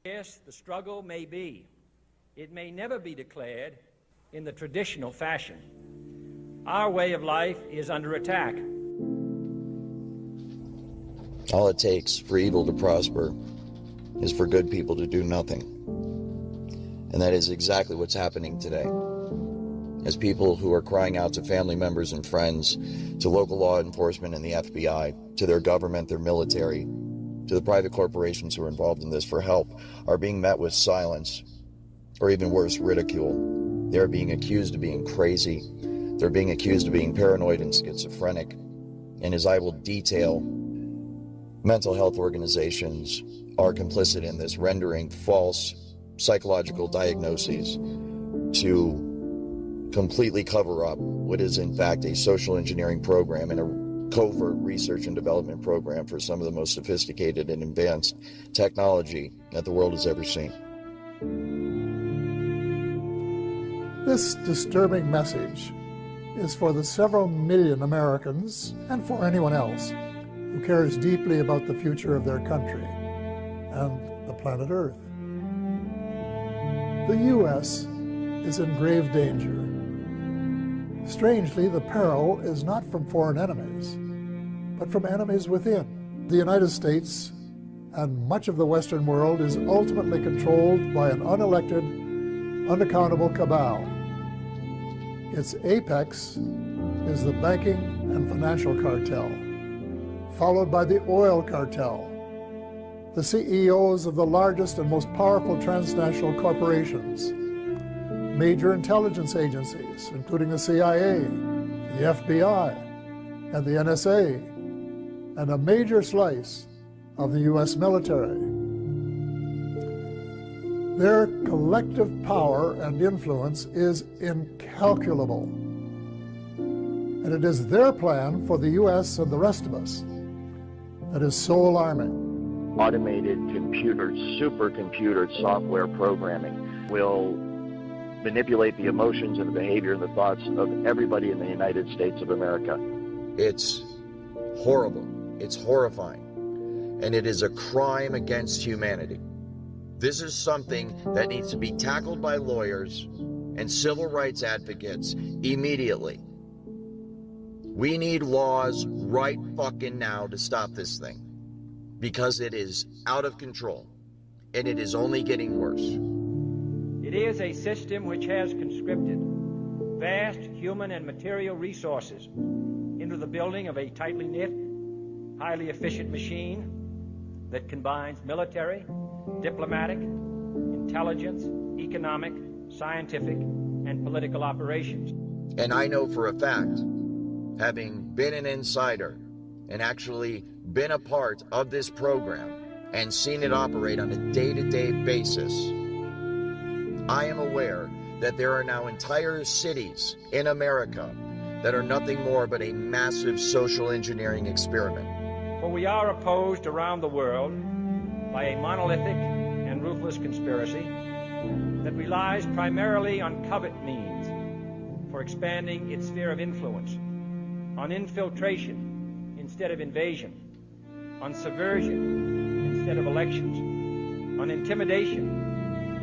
Yes, the struggle may be. It may never be declared in the traditional fashion. Our way of life is under attack. All it takes for evil to prosper is for good people to do nothing. And that is exactly what's happening today. As people who are crying out to family members and friends, to local law enforcement and the FBI, to their government, their military, to the private corporations who are involved in this for help, are being met with silence, or even worse, ridicule. They're being accused of being crazy. They're being accused of being paranoid and schizophrenic. And as I will detail, mental health organizations are complicit in this, rendering false psychological diagnoses to completely cover up what is in fact a social engineering program and a covert research and development program for some of the most sophisticated and advanced technology that the world has ever seen. This disturbing message is for the several million Americans and for anyone else who cares deeply about the future of their country and the planet Earth. The U.S. is in grave danger. Strangely, the peril is not from foreign enemies, but from enemies within. The United States and much of the Western world is ultimately controlled by an unelected, unaccountable cabal. Its apex is the banking and financial cartel, followed by the oil cartel, the CEOs of the largest and most powerful transnational corporations, major intelligence agencies, including the CIA, the FBI, and the NSA, and a major slice of the U.S. military. Their collective power and influence is incalculable. And it is their plan for the U.S. and the rest of us that is so alarming. Automated computers, supercomputer software programming will manipulate the emotions and the behavior and the thoughts of everybody in the United States of America. It's horrible. It's horrifying. And it is a crime against humanity. This is something that needs to be tackled by lawyers and civil rights advocates immediately. We need laws right fucking now to stop this thing, because it is out of control and it is only getting worse. It is a system which has conscripted vast human and material resources into the building of a tightly knit, highly efficient machine that combines military, diplomatic, intelligence, economic, scientific, and political operations. And I know for a fact, having been an insider and actually been a part of this program and seen it operate on a day-to-day basis, I am aware that there are now entire cities in America that are nothing more but a massive social engineering experiment. For we are opposed around the world by a monolithic and ruthless conspiracy that relies primarily on covert means for expanding its sphere of influence, on infiltration instead of invasion, on subversion instead of elections, on intimidation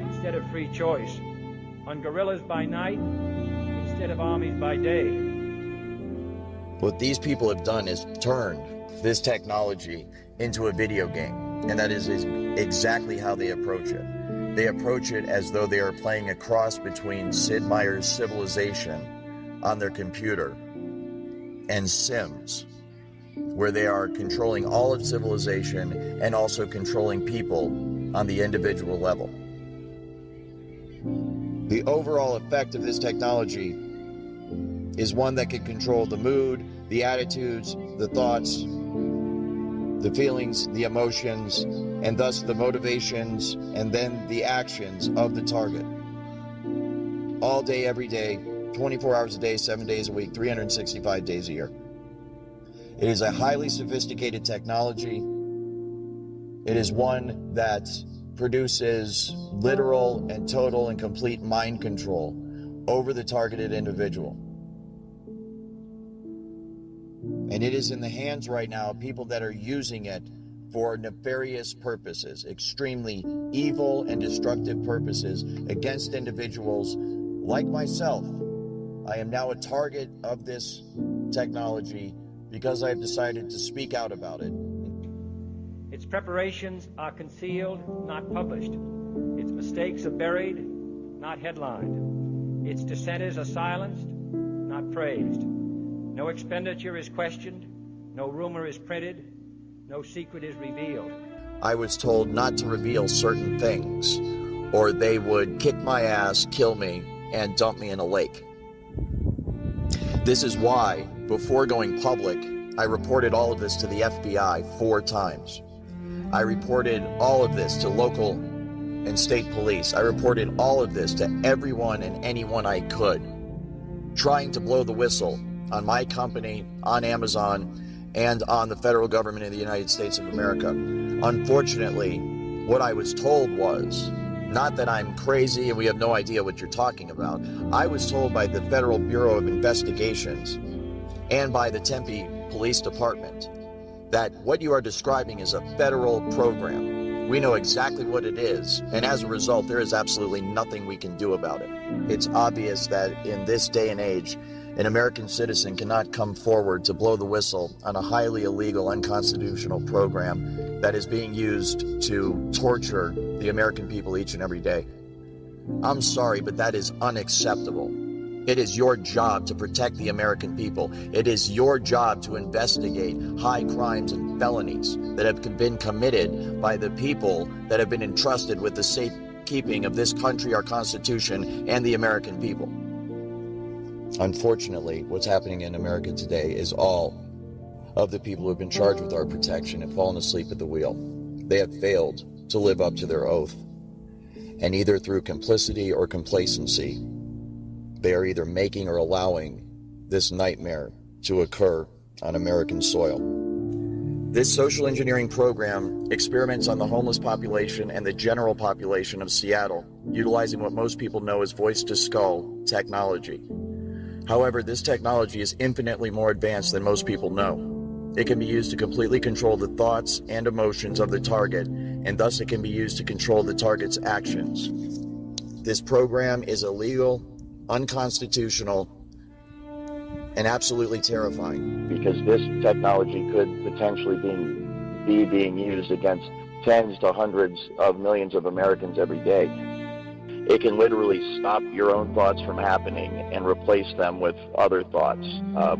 instead of free choice, on guerrillas by night instead of armies by day. What these people have done is turned this technology into a video game, and that is exactly how they approach it. They approach it as though they are playing a cross between Sid Meier's Civilization on their computer and Sims, where they are controlling all of civilization and also controlling people on the individual level. The overall effect of this technology is one that can control the mood, the attitudes, the thoughts, the feelings, the emotions, and thus the motivations and then the actions of the target. All day, every day, 24 hours a day, 7 days a week, 365 days a year. It is a highly sophisticated technology. It is one that produces literal and total and complete mind control over the targeted individual. And it is in the hands right now of people that are using it for nefarious purposes, extremely evil and destructive purposes against individuals like myself. I am now a target of this technology because I have decided to speak out about it. Its preparations are concealed, not published. Its mistakes are buried, not headlined. Its dissenters are silenced, not praised. No expenditure is questioned, no rumor is printed, no secret is revealed. I was told not to reveal certain things, or they would kick my ass, kill me, and dump me in a lake. This is why, before going public, I reported all of this to the FBI 4 times. I reported all of this to local and state police. I reported all of this to everyone and anyone I could, trying to blow the whistle on my company, on Amazon, and on the federal government of the United States of America. Unfortunately, what I was told was, not that I'm crazy and we have no idea what you're talking about. I was told by the Federal Bureau of Investigations and by the Tempe Police Department that what you are describing is a federal program. We know exactly what it is, and as a result, there is absolutely nothing we can do about it. It's obvious that in this day and age, an American citizen cannot come forward to blow the whistle on a highly illegal, unconstitutional program that is being used to torture the American people each and every day. I'm sorry, but that is unacceptable. It is your job to protect the American people. It is your job to investigate high crimes and felonies that have been committed by the people that have been entrusted with the safekeeping of this country, our Constitution, and the American people. Unfortunately, what's happening in America today is all of the people who have been charged with our protection have fallen asleep at the wheel. They have failed to live up to their oath. And either through complicity or complacency, they are either making or allowing this nightmare to occur on American soil. This social engineering program experiments on the homeless population and the general population of Seattle, utilizing what most people know as voice-to-skull technology. However, this technology is infinitely more advanced than most people know. It can be used to completely control the thoughts and emotions of the target, and thus it can be used to control the target's actions. This program is illegal, unconstitutional, and absolutely terrifying. Because this technology could potentially be being used against tens to hundreds of millions of Americans every day. It can literally stop your own thoughts from happening and replace them with other thoughts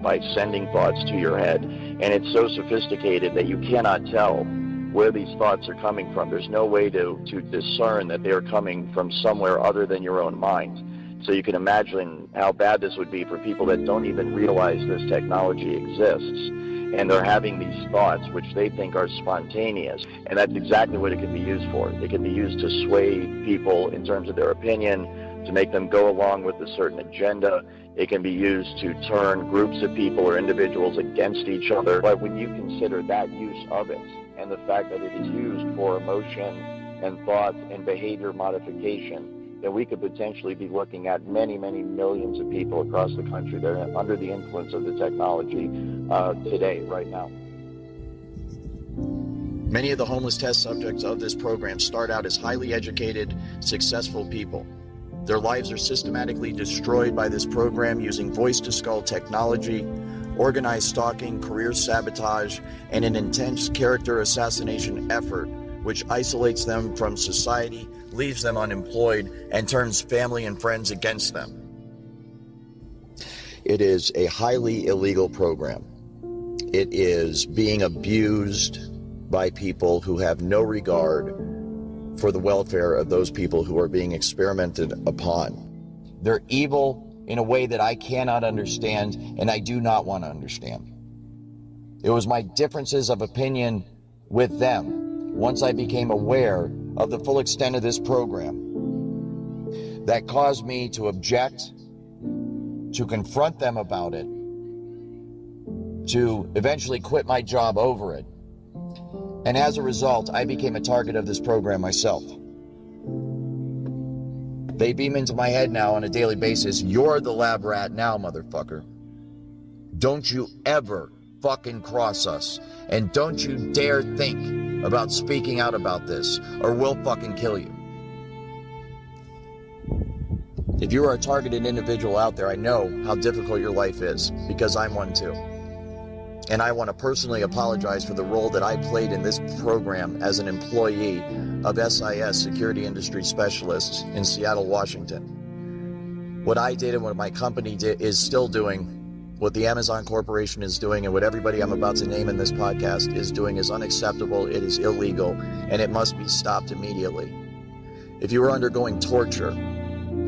by sending thoughts to your head. And it's so sophisticated that you cannot tell where these thoughts are coming from. There's no way to discern that they're coming from somewhere other than your own mind. So you can imagine how bad this would be for people that don't even realize this technology exists. And they're having these thoughts which they think are spontaneous. And that's exactly what it can be used for. It can be used to sway people in terms of their opinion, to make them go along with a certain agenda. It can be used to turn groups of people or individuals against each other. But when you consider that use of it, and the fact that it is used for emotion and thought and behavior modification, then we could potentially be looking at many, many millions of people across the country that are under the influence of the technology today, right now. Many of the homeless test subjects of this program start out as highly educated, successful people. Their lives are systematically destroyed by this program using voice-to-skull technology, organized stalking, career sabotage, and an intense character assassination effort which isolates them from society, leaves them unemployed, and turns family and friends against them. It is a highly illegal program. It is being abused by people who have no regard for the welfare of those people who are being experimented upon. They're evil in a way that I cannot understand, and I do not want to understand. It was my differences of opinion with them, once I became aware of the full extent of this program, that caused me to object, to confront them about it, to eventually quit my job over it. And as a result, I became a target of this program myself. They beam into my head now on a daily basis, "You're the lab rat now, motherfucker. Don't you ever fucking cross us. And don't you dare think about speaking out about this, or we'll fucking kill you. If you are a targeted individual out there, I know how difficult your life is, because I'm one too. And I want to personally apologize for the role that I played in this program as an employee of SIS, Security Industry Specialists in Seattle, Washington. What I did and what my company is still doing, what the Amazon Corporation is doing, and what everybody I'm about to name in this podcast is doing is unacceptable, it is illegal, and it must be stopped immediately. If you are undergoing torture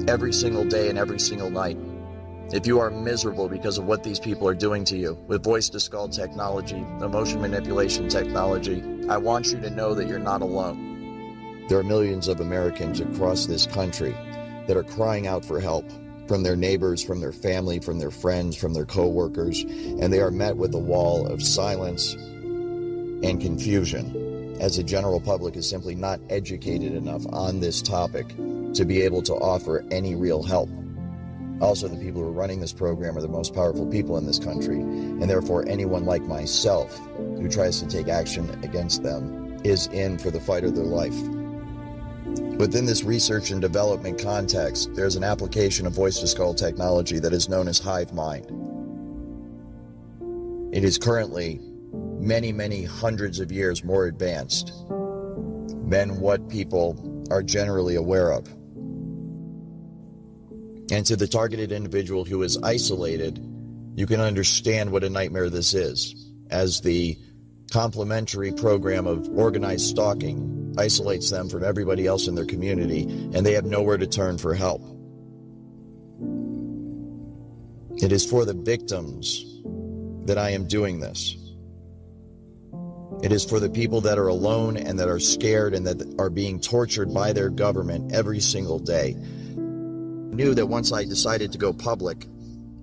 every single day and every single night, if you are miserable because of what these people are doing to you with voice-to-skull technology, emotion manipulation technology, I want you to know that you're not alone. There are millions of Americans across this country that are crying out for help from their neighbors, from their family, from their friends, from their co-workers, and they are met with a wall of silence and confusion, as the general public is simply not educated enough on this topic to be able to offer any real help. Also, the people who are running this program are the most powerful people in this country, and therefore anyone like myself who tries to take action against them is in for the fight of their life. Within this research and development context, there's an application of voice-to-skull technology that is known as hive mind. It is currently many, many hundreds of years more advanced than what people are generally aware of. And to the targeted individual who is isolated, you can understand what a nightmare this is, as the complementary program of organized stalking isolates them from everybody else in their community, and they have nowhere to turn for help. It is for the victims that I am doing this. It is for the people that are alone and that are scared and that are being tortured by their government every single day. I knew that once I decided to go public,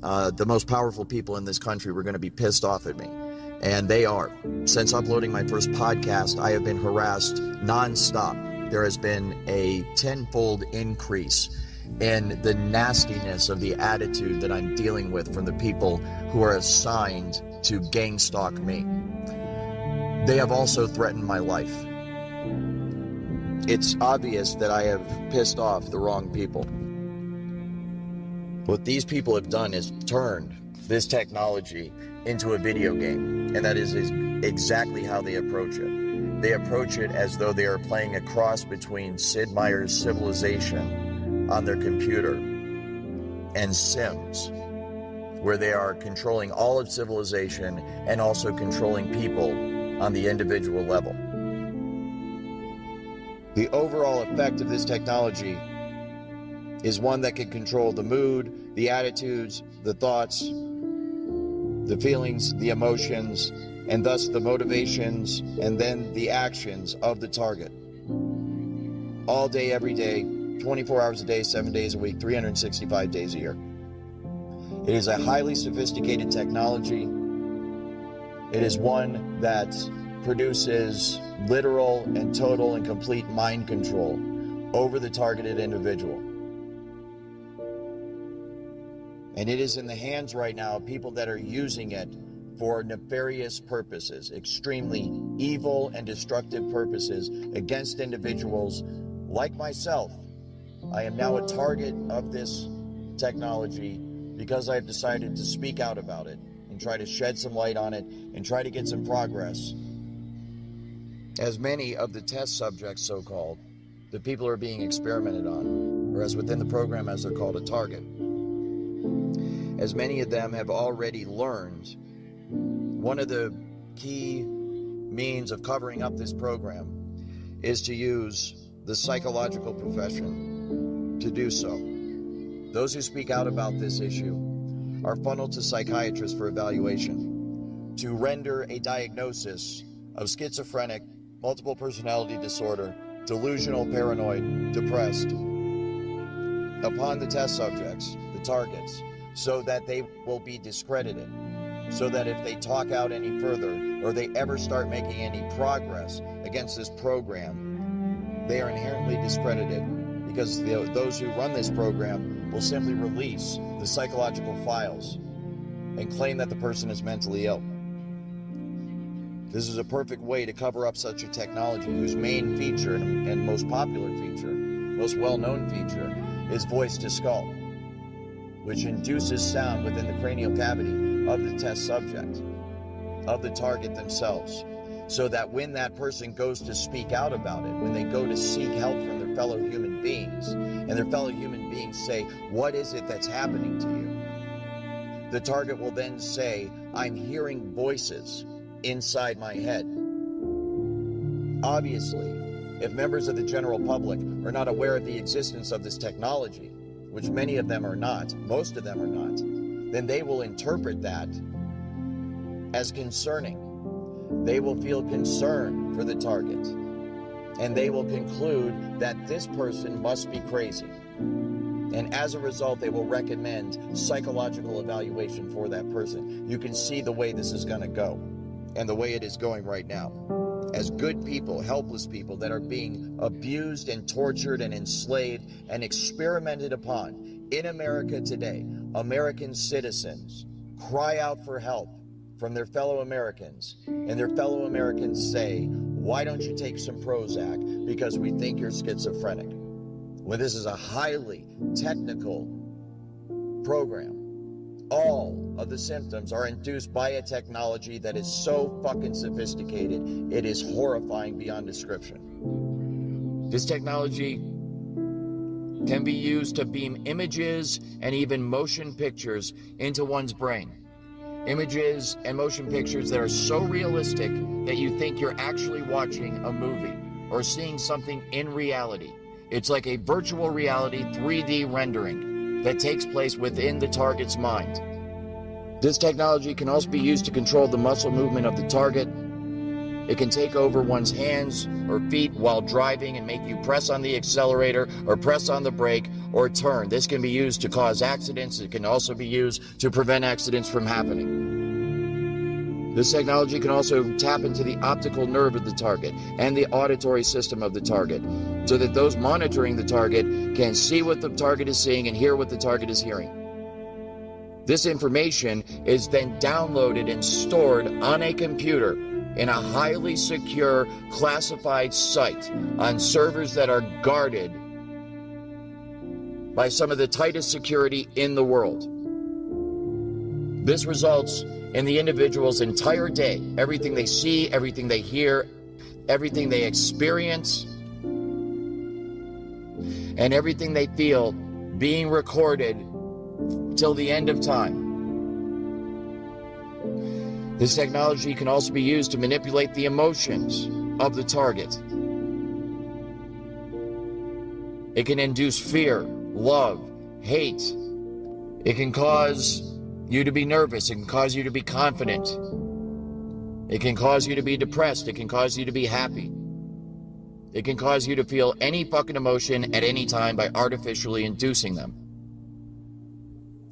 the most powerful people in this country were going to be pissed off at me. And they are. Since uploading my first podcast, I have been harassed nonstop. There has been a tenfold increase in the nastiness of the attitude that I'm dealing with from the people who are assigned to gang stalk me. They have also threatened my life. It's obvious that I have pissed off the wrong people. What these people have done is turned this technology into a video game, and that is exactly how they approach it. They approach it as though they are playing a cross between Sid Meier's Civilization on their computer and Sims, where they are controlling all of civilization and also controlling people on the individual level. The overall effect of this technology is one that can control the mood, the attitudes, the thoughts, the feelings, the emotions, and thus the motivations and then the actions of the target. All day, every day, 24 hours a day, 7 days a week, 365 days a year. It is a highly sophisticated technology. It is one that produces literal and total and complete mind control over the targeted individual. And it is in the hands right now of people that are using it for nefarious purposes, extremely evil and destructive purposes against individuals like myself. I am now a target of this technology because I've decided to speak out about it and try to shed some light on it and try to get some progress. As many of the test subjects, so-called, the people are being experimented on, or as within the program as they're called, a target. As many of them have already learned, one of the key means of covering up this program is to use the psychological profession to do so. Those who speak out about this issue are funneled to psychiatrists for evaluation to render a diagnosis of schizophrenic, multiple personality disorder, delusional, paranoid, depressed upon the test subjects, the targets, so that they will be discredited, so that if they talk out any further or they ever start making any progress against this program, they are inherently discredited, because those who run this program will simply release the psychological files and claim that the person is mentally ill. This is a perfect way to cover up such a technology whose main feature and most popular feature, most well-known feature, is voice to skull, which induces sound within the cranial cavity of the test subject, of the target themselves, so that when that person goes to speak out about it, when they go to seek help from their fellow human beings, and their fellow human beings say, "What is it that's happening to you?" The target will then say, "I'm hearing voices inside my head." Obviously, if members of the general public are not aware of the existence of this technology, which many of them are not, most of them are not, then they will interpret that as concerning. They will feel concern for the target, and they will conclude that this person must be crazy. And as a result, they will recommend psychological evaluation for that person. You can see the way this is going to go, and the way it is going right now. As good people, helpless people that are being abused and tortured and enslaved and experimented upon in America today, American citizens cry out for help from their fellow Americans, and their fellow Americans say, "Why don't you take some Prozac? Because we think you're schizophrenic." Well, this is a highly technical program. All of the symptoms are induced by a technology that is so fucking sophisticated, it is horrifying beyond description. This technology can be used to beam images and even motion pictures into one's brain. Images and motion pictures that are so realistic that you think you're actually watching a movie or seeing something in reality. It's like a virtual reality 3D rendering that takes place within the target's mind. This technology can also be used to control the muscle movement of the target. It can take over one's hands or feet while driving and make you press on the accelerator or press on the brake or turn. This can be used to cause accidents. It can also be used to prevent accidents from happening. This technology can also tap into the optical nerve of the target and the auditory system of the target, so that those monitoring the target can see what the target is seeing and hear what the target is hearing. This information is then downloaded and stored on a computer in a highly secure, classified site on servers that are guarded by some of the tightest security in the world. This results in the individual's entire day, everything they see, everything they hear, everything they experience, and everything they feel being recorded till the end of time. This technology can also be used to manipulate the emotions of the target. It can induce fear, love, hate. It can cause you to be nervous. It can cause you to be confident. It can cause you to be depressed. It can cause you to be happy. It can cause you to feel any fucking emotion at any time by artificially inducing them.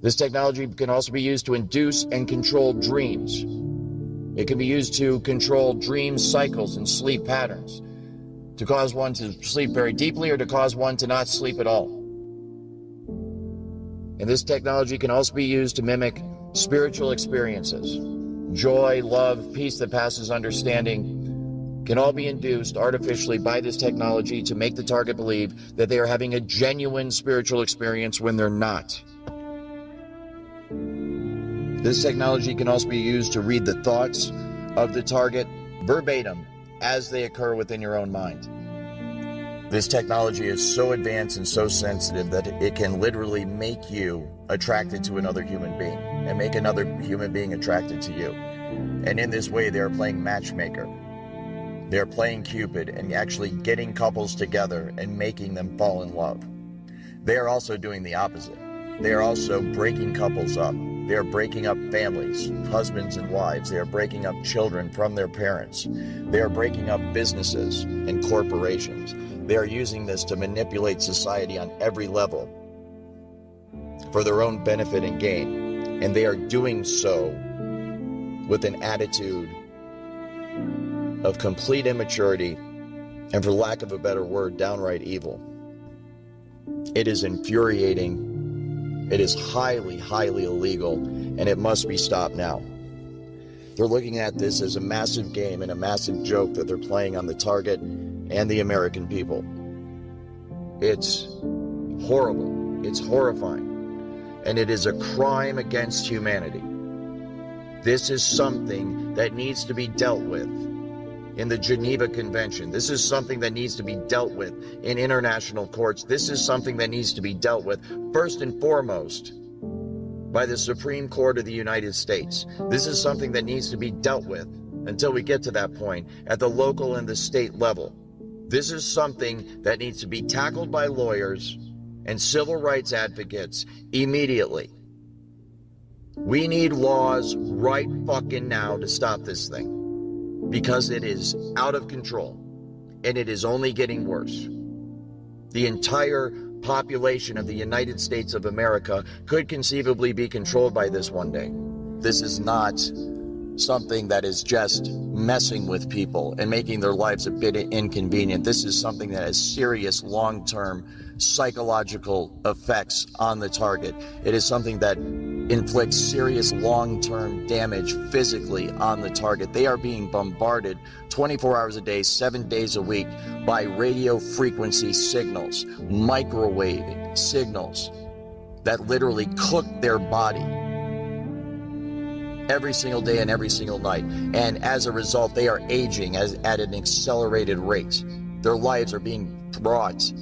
This technology can also be used to induce and control dreams. It can be used to control dream cycles and sleep patterns, to cause one to sleep very deeply or to cause one to not sleep at all. And this technology can also be used to mimic spiritual experiences. Joy, love, peace that passes understanding can all be induced artificially by this technology to make the target believe that they are having a genuine spiritual experience when they're not. This technology can also be used to read the thoughts of the target verbatim as they occur within your own mind. This technology is so advanced and so sensitive that it can literally make you attracted to another human being and make another human being attracted to you. And in this way, they are playing matchmaker. They're playing Cupid and actually getting couples together and making them fall in love. They are also doing the opposite. They are also breaking couples up. They are breaking up families, husbands and wives. They are breaking up children from their parents. They are breaking up businesses and corporations. They are using this to manipulate society on every level for their own benefit and gain. And they are doing so with an attitude of complete immaturity and, for lack of a better word, downright evil. It is infuriating. It is highly, highly illegal, and it must be stopped now. They're looking at this as a massive game and a massive joke that they're playing on the target and the American people. It's horrible. It's horrifying. And it is a crime against humanity. This is something that needs to be dealt with in the Geneva Convention. This is something that needs to be dealt with in international courts. This is something that needs to be dealt with first and foremost by the Supreme Court of the United States. This is something that needs to be dealt with until we get to that point at the local and the state level. This is something that needs to be tackled by lawyers and civil rights advocates immediately. We need laws right fucking now to stop this thing, because it is out of control and it is only getting worse. The entire population of the United States of America could conceivably be controlled by this one day. This is not something that is just messing with people and making their lives a bit inconvenient. This is something that has serious long-term psychological effects on the target. It is something that inflicts serious long-term damage physically on the target. They are being bombarded 24 hours a day, 7 days a week by radio frequency signals, microwave signals that literally cook their body every single day and every single night. And as a result, they are aging at an accelerated rate. Their lives are being brought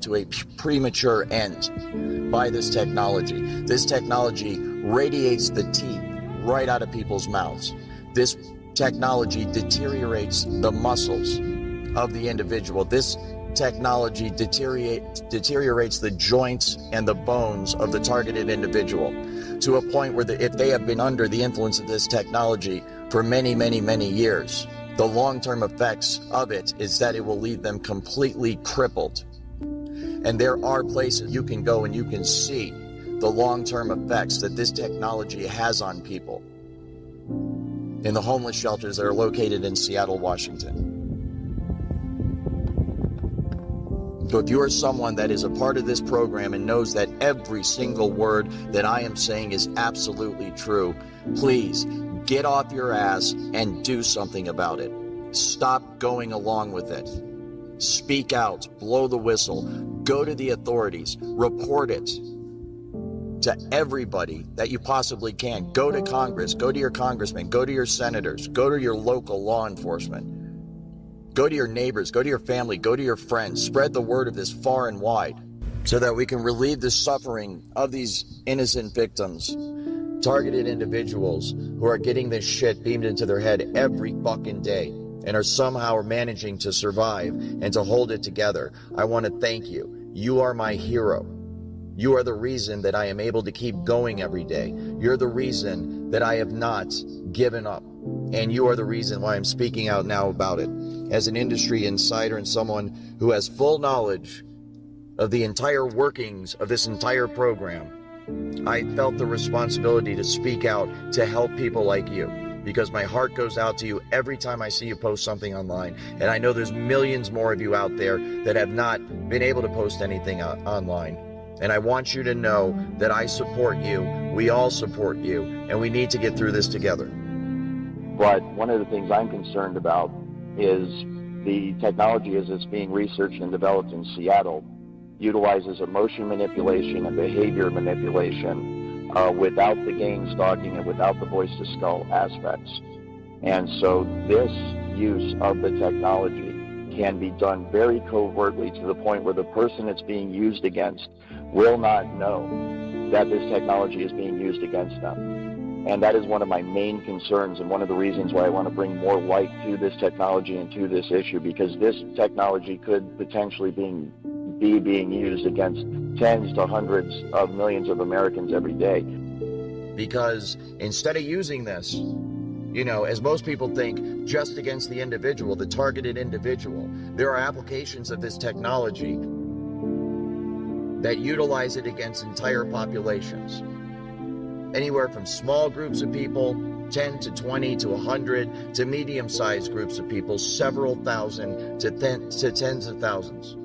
to a premature end by this technology. This technology radiates the teeth right out of people's mouths. This technology deteriorates the muscles of the individual. This technology deteriorates the joints and the bones of the targeted individual to a point where if they have been under the influence of this technology for many, many, many years, the long-term effects of it is that it will leave them completely crippled. And there are places you can go and you can see the long-term effects that this technology has on people in the homeless shelters that are located in Seattle, Washington. So if you are someone that is a part of this program and knows that every single word that I am saying is absolutely true, please get off your ass and do something about it. Stop going along with it. Speak out, blow the whistle, go to the authorities, report it to everybody that you possibly can. Go to Congress, go to your congressmen, go to your senators, go to your local law enforcement. Go to your neighbors, go to your family, go to your friends. Spread the word of this far and wide so that we can relieve the suffering of these innocent victims, targeted individuals who are getting this shit beamed into their head every fucking day and are somehow managing to survive and to hold it together. I want to thank you. You are my hero. You are the reason that I am able to keep going every day. You're the reason that I have not given up. And you are the reason why I'm speaking out now about it. As an industry insider and someone who has full knowledge of the entire workings of this entire program, I felt the responsibility to speak out to help people like you, because my heart goes out to you every time I see you post something online. And I know there's millions more of you out there that have not been able to post anything online. And I want you to know that I support you, we all support you, and we need to get through this together. But one of the things I'm concerned about is the technology as it's being researched and developed in Seattle utilizes emotion manipulation and behavior manipulation without the gangstalking and without the voice-to-skull aspects. And so this use of the technology can be done very covertly to the point where the person it's being used against will not know that this technology is being used against them. And that is one of my main concerns and one of the reasons why I want to bring more light to this technology and to this issue, because this technology could potentially be being used against tens to hundreds of millions of Americans every day. Because instead of using this, you know, as most people think, just against the individual, the targeted individual, there are applications of this technology that utilize it against entire populations. Anywhere from small groups of people, 10 to 20 to 100, to medium-sized groups of people, several thousand to tens of thousands.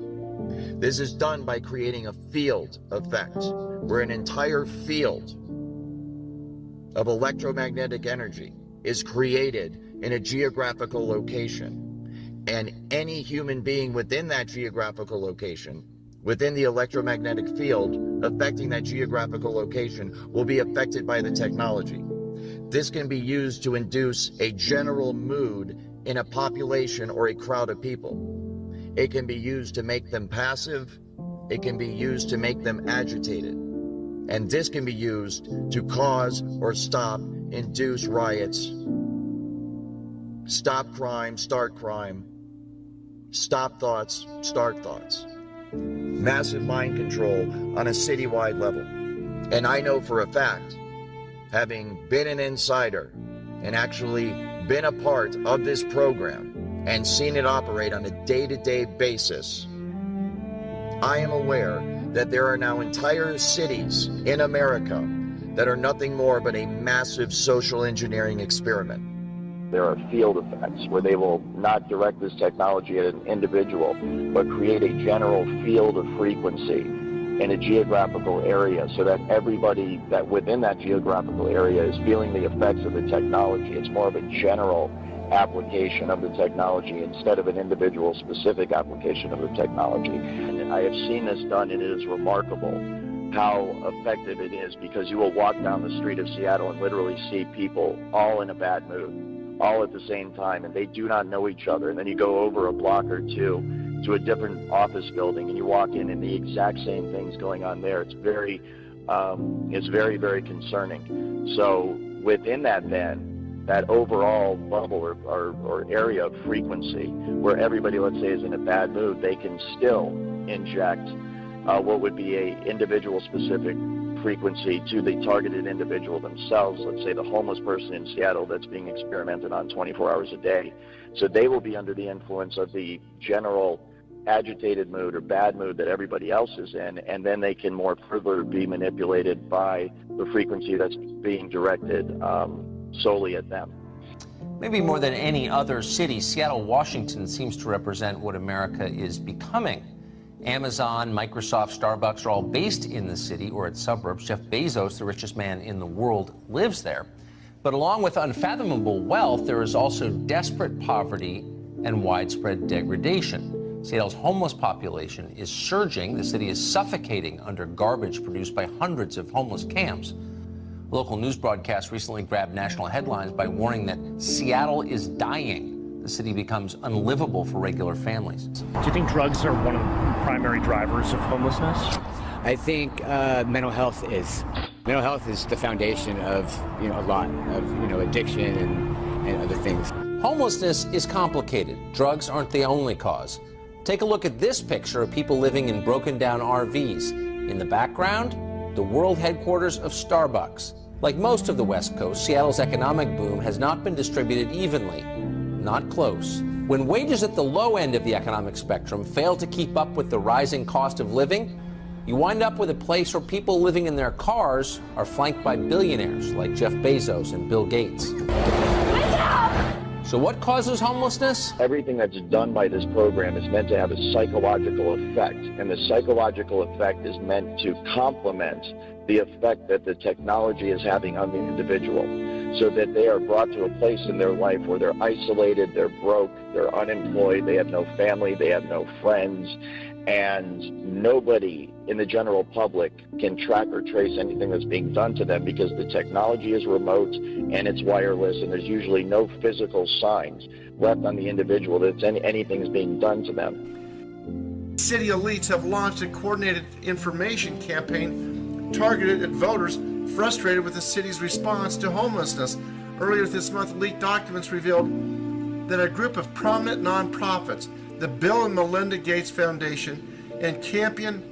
This is done by creating a field effect, where an entire field of electromagnetic energy is created in a geographical location, and any human being within that geographical location, within the electromagnetic field affecting that geographical location, will be affected by the technology. This can be used to induce a general mood in a population or a crowd of people. It can be used to make them passive. It can be used to make them agitated. And this can be used to cause or stop, induce riots, stop crime, start crime, stop thoughts, start thoughts. Massive mind control on a citywide level. And I know for a fact, having been an insider and actually been a part of this program and seen it operate on a day-to-day basis, I am aware that there are now entire cities in America that are nothing more but a massive social engineering experiment. There are field effects where they will not direct this technology at an individual, but create a general field of frequency in a geographical area so that everybody that within that geographical area is feeling the effects of the technology. It's more of a general application of the technology instead of an individual specific application of the technology. And I have seen this done, and it is remarkable how effective it is, because you will walk down the street of Seattle and literally see people all in a bad mood, all at the same time, and they do not know each other. And then you go over a block or two to a different office building, and you walk in, and the exact same thing's going on there. It's very, very concerning. So within that, then, that overall bubble or area of frequency where everybody, let's say, is in a bad mood, they can still inject what would be a individual specific frequency to the targeted individual themselves. Let's say the homeless person in Seattle that's being experimented on 24 hours a day. So they will be under the influence of the general agitated mood or bad mood that everybody else is in, and then they can more further be manipulated by the frequency that's being directed solely at them. Maybe more than any other city, Seattle, Washington seems to represent what America is becoming. Amazon, Microsoft, Starbucks are all based in the city or its suburbs. Jeff Bezos, the richest man in the world, lives there. But along with unfathomable wealth, there is also desperate poverty and widespread degradation. Seattle's homeless population is surging. The city is suffocating under garbage produced by hundreds of homeless camps. A local news broadcast recently grabbed national headlines by warning that Seattle is dying. The city becomes unlivable for regular families. Do you think drugs are one of the primary drivers of homelessness? I think mental health is. Mental health is the foundation of a lot of addiction and other things. Homelessness is complicated. Drugs aren't the only cause. Take a look at this picture of people living in broken down RVs. In the background, the world headquarters of Starbucks. Like most of the West Coast, Seattle's economic boom has not been distributed evenly. Not close. When wages at the low end of the economic spectrum fail to keep up with the rising cost of living, you wind up with a place where people living in their cars are flanked by billionaires like Jeff Bezos and Bill Gates. So what causes homelessness? Everything that's done by this program is meant to have a psychological effect, and the psychological effect is meant to complement the effect that the technology is having on the individual, so that they are brought to a place in their life where they're isolated, they're broke, they're unemployed, they have no family, they have no friends, and nobody in the general public can track or trace anything that's being done to them, because the technology is remote and it's wireless, and there's usually no physical signs left on the individual that anything's being done to them. City elites have launched a coordinated information campaign targeted at voters frustrated with the city's response to homelessness. Earlier this month, leaked documents revealed that a group of prominent nonprofits, the Bill and Melinda Gates Foundation and Campion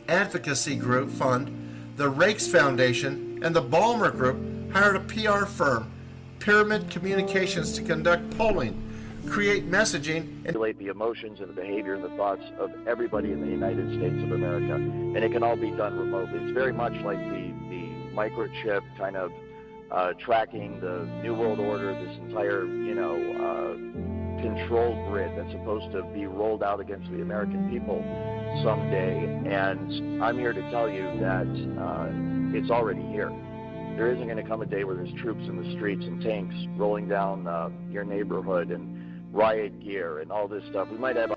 Advocacy Group Fund, the Rakes Foundation, and the Ballmer Group hired a PR firm, Pyramid Communications, to conduct polling, create messaging, and manipulate the emotions and the behavior and the thoughts of everybody in the United States of America. And it can all be done remotely. It's very much like the microchip kind of tracking the New World Order, this entire, control grid that's supposed to be rolled out against the American people someday. And I'm here to tell you that it's already here. There isn't going to come a day where there's troops in the streets and tanks rolling down your neighborhood and riot gear and all this stuff. We might have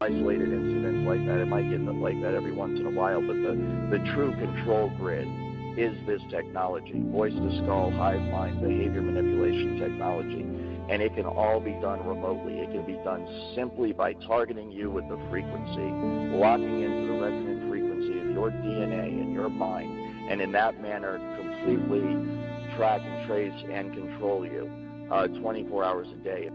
isolated incidents like that. It might get like that every once in a while, but the true control grid is this technology, voice-to-skull, hive mind, behavior manipulation technology. And it can all be done remotely. It can be done simply by targeting you with the frequency, locking into the resonant frequency of your DNA and your mind, and in that manner completely track and trace and control you 24 hours a day.